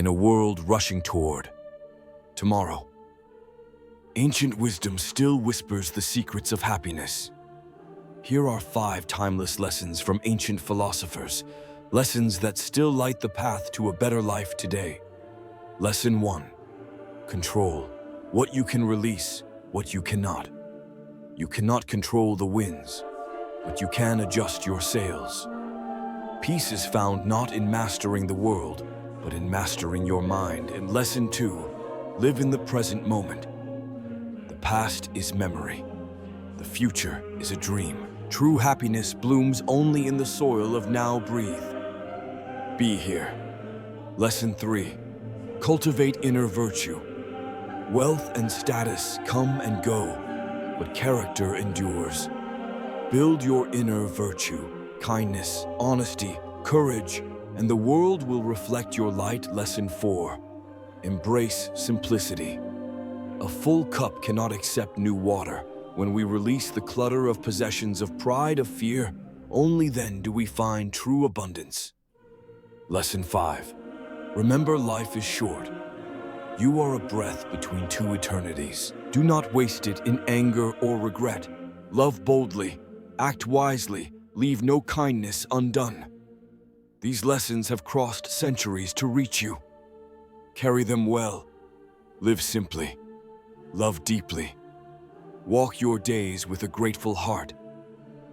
in a world rushing toward tomorrow. Ancient wisdom still whispers the secrets of happiness. Here are 5 timeless lessons from ancient philosophers, lessons that still light the path to a better life today. Lesson 1. Control. What you can release, what you cannot. You cannot control the winds, but you can adjust your sails. Peace is found not in mastering the world, but in mastering your mind. And lesson 2. Live in the present moment. The past is memory. The future is a dream. True happiness blooms only in the soil of now. Breathe. Be here. Lesson 3. Cultivate inner virtue. Wealth and status come and go, but character endures. Build your inner virtue, kindness, honesty, courage, and the world will reflect your light. Lesson 4. Embrace simplicity. A full cup cannot accept new water. When we release the clutter of possessions, of pride, of fear, only then do we find true abundance. Lesson 5. Remember, life is short. You are a breath between 2 eternities. Do not waste it in anger or regret. Love boldly, act wisely, leave no kindness undone. These lessons have crossed centuries to reach you. Carry them well. Live simply. Love deeply. Walk your days with a grateful heart.